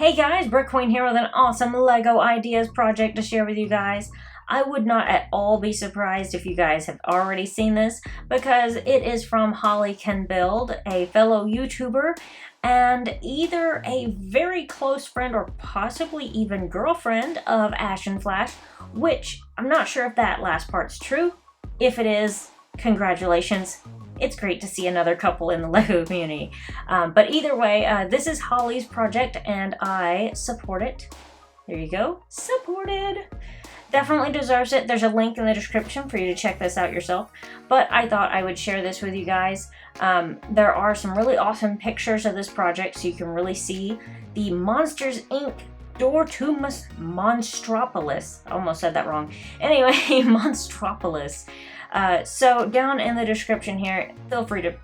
Hey guys, BrickQueen here with an awesome LEGO ideas project to share with you guys. I would not at all be surprised if you guys have already seen this because it is from HollyCanBuild, a fellow YouTuber and either a very close friend or possibly even girlfriend of Ash and Flash, which I'm not sure if that last part's true. If it is, congratulations. It's great to see another couple in the LEGO community. But either way, this is Holly's project and I support it. There you go. Supported. Definitely deserves it. There's a link in the description for you to check this out yourself. But I thought I would share this with you guys. There are some really awesome pictures of this project so you can really see the Monsters Inc. door to Monstropolis. I almost said that wrong. Anyway, Monstropolis. So down in the description here, feel free to,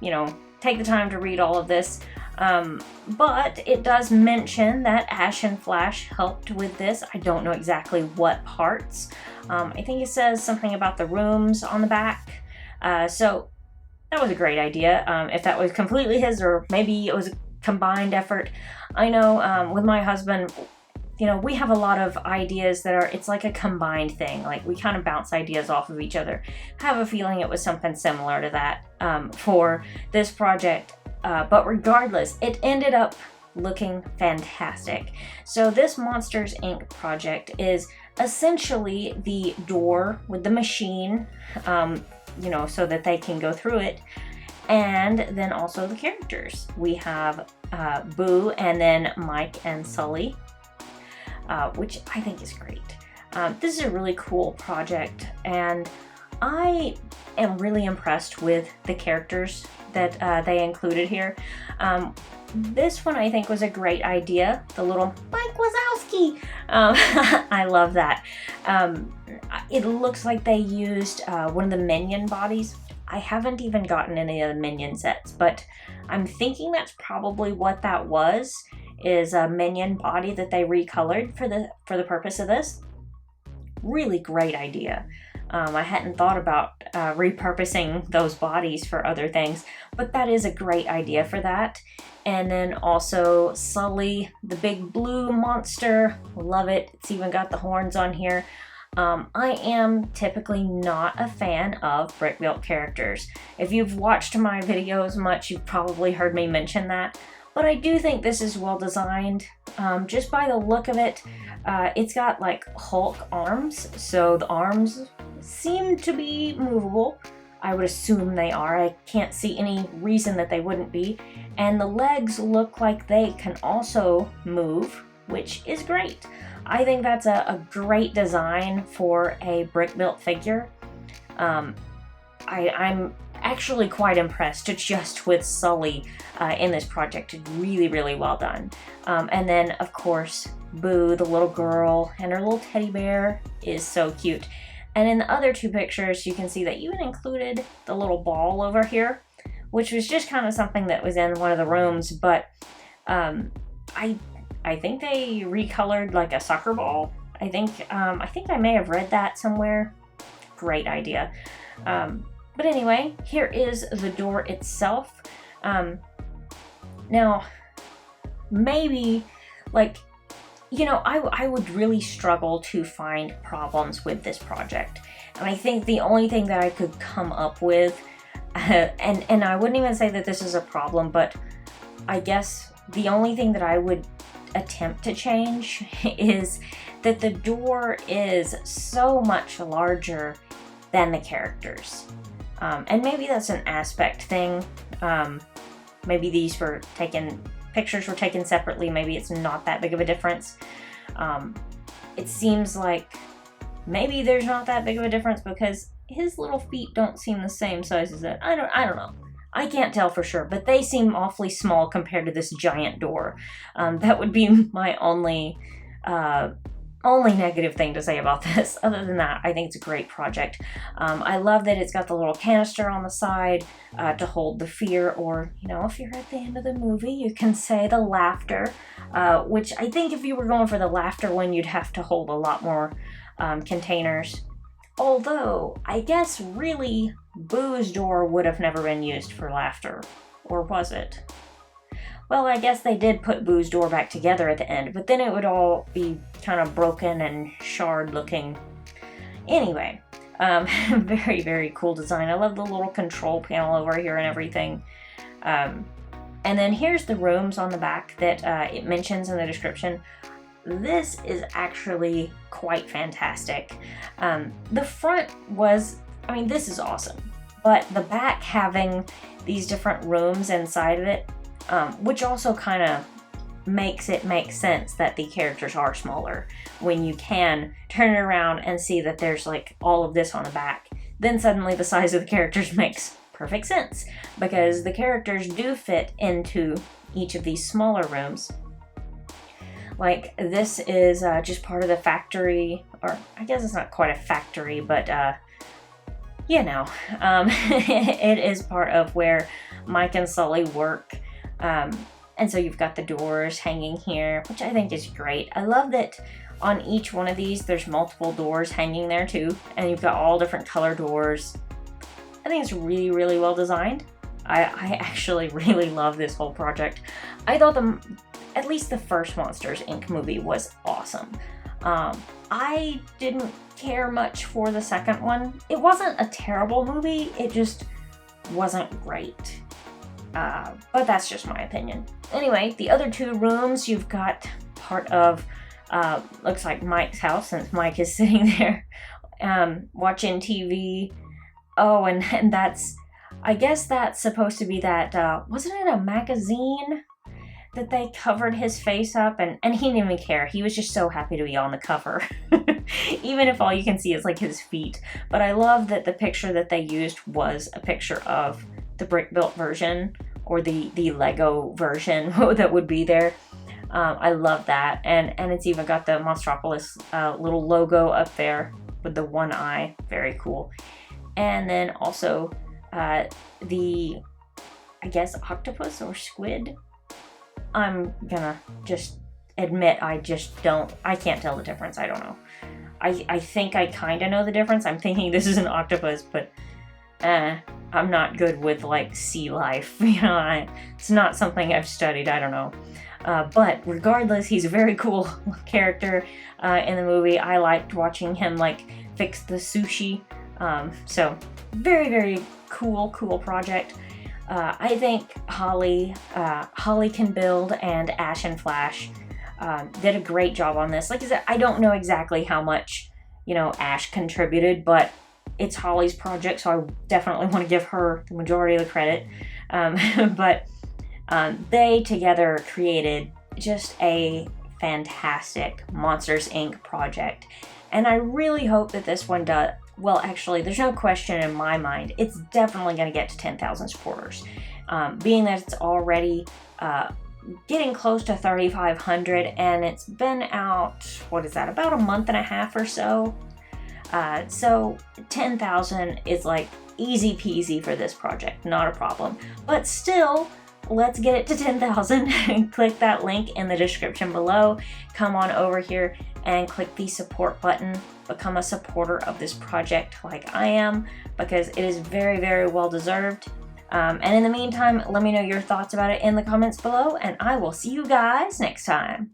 take the time to read all of this. But it does mention that Ash and Flash helped with this. I don't know exactly what parts. I think it says something about the rooms on the back. So that was a great idea. If that was completely his or maybe it was a combined effort. I know with my husband, we have a lot of ideas that are, it's like a combined thing. Like we kind of bounce ideas off of each other. I have a feeling it was something similar to that for this project. But regardless, it ended up looking fantastic. So this Monsters Inc. project is essentially the door with the machine, so that they can go through it. And then also the characters. We have Boo and then Mike and Sully. Which I think is great. This is a really cool project, and I am really impressed with the characters that they included here. This one I think was a great idea. The little Mike Wazowski. I love that. It looks like they used one of the Minion bodies. I haven't even gotten any of the Minion sets, but I'm thinking that's probably what that was. Is a Minion body that they recolored for the purpose of this. Really great idea. I hadn't thought about repurposing those bodies for other things, but that is a great idea for that. And then also Sully, the big blue monster. Love it. It's even got the horns on here. I am typically not a fan of brick-built characters. If you've watched my videos much, you've probably heard me mention that. But I do think this is well designed. Just by the look of it, it's got like Hulk arms, so the arms seem to be movable. I would assume they are. I can't see any reason that they wouldn't be. And the legs look like they can also move, which is great. I think that's a great design for a brick-built figure. I'm actually quite impressed just with Sully in this project. Really, really well done. And then, of course, Boo, the little girl, and her little teddy bear is so cute. And in the other two pictures, you can see that you included the little ball over here, which was just kind of something that was in one of the rooms, but I think they recolored like a soccer ball. I think I may have read that somewhere. Great idea. But anyway, here is the door itself. Now, maybe, I would really struggle to find problems with this project. And I think the only thing that I could come up with, and I wouldn't even say that this is a problem, but I guess the only thing that I would attempt to change is that the door is so much larger than the characters. And maybe that's an aspect thing. Maybe pictures were taken separately. Maybe it's not that big of a difference. It seems like maybe there's not that big of a difference because his little feet don't seem the same size as that. I don't know. I can't tell for sure, but they seem awfully small compared to this giant door. That would be my only negative thing to say about this. Other than that, I think it's a great project. I love that it's got the little canister on the side to hold the fear, or, if you're at the end of the movie, you can say the laughter, which I think if you were going for the laughter one, you'd have to hold a lot more containers. Although, I guess really, Boo's door would have never been used for laughter. Or was it? Well, I guess they did put Boo's door back together at the end, but then it would all be kind of broken and shard looking. Anyway, very, very cool design. I love the little control panel over here and everything. And then here's the rooms on the back that it mentions in the description. This is actually quite fantastic. The front was, I mean, this is awesome. But the back having these different rooms inside of it, which also kind of makes it make sense that the characters are smaller when you can turn it around and see that there's like all of this on the back. Then suddenly the size of the characters makes perfect sense because the characters do fit into each of these smaller rooms. Like this is just part of the factory, or I guess it's not quite a factory, but you know, it is part of where Mike and Sully work. And so you've got the doors hanging here, which I think is great. I love that on each one of these, there's multiple doors hanging there too. And you've got all different color doors. I think it's really, really well designed. I actually really love this whole project. I thought at least the first Monsters, Inc. movie was awesome. I didn't care much for the second one. It wasn't a terrible movie, it just wasn't great. But that's just my opinion. Anyway, the other two rooms, you've got part of, looks like Mike's house, since Mike is sitting there watching TV. Oh, and that's, I guess that's supposed to be that, wasn't it a magazine that they covered his face up? And he didn't even care. He was just so happy to be on the cover. Even if all you can see is like his feet. But I love that the picture that they used was a picture of the brick-built version, or the Lego version that would be there. I love that. And it's even got the Monstropolis little logo up there with the one eye. Very cool. And then also the, I guess, octopus or squid. I'm gonna just admit I can't tell the difference. I don't know. I think I kind of know the difference. I'm thinking this is an octopus, but I'm not good with like sea life. You know, it's not something I've studied. I don't know. But regardless, he's a very cool character in the movie. I liked watching him like fix the sushi. So very, very cool project. I think HollyCanBuild and Ash and Flash did a great job on this. Like I said, I don't know exactly how much, you know, Ash contributed, but it's Holly's project, so I definitely want to give her the majority of the credit. But they together created just a fantastic Monsters, Inc. project. And I really hope that this one does. Well, actually, there's no question in my mind. It's definitely going to get to 10,000 supporters. Being that it's already getting close to 3,500, and it's been out, what is that, about a month and a half or so. So 10,000 is like easy peasy for this project, not a problem. But still, let's get it to 10,000. Click that link in the description below. Come on over here and click the support button. Become a supporter of this project like I am, because it is very, very well deserved. And in the meantime, let me know your thoughts about it in the comments below, and I will see you guys next time.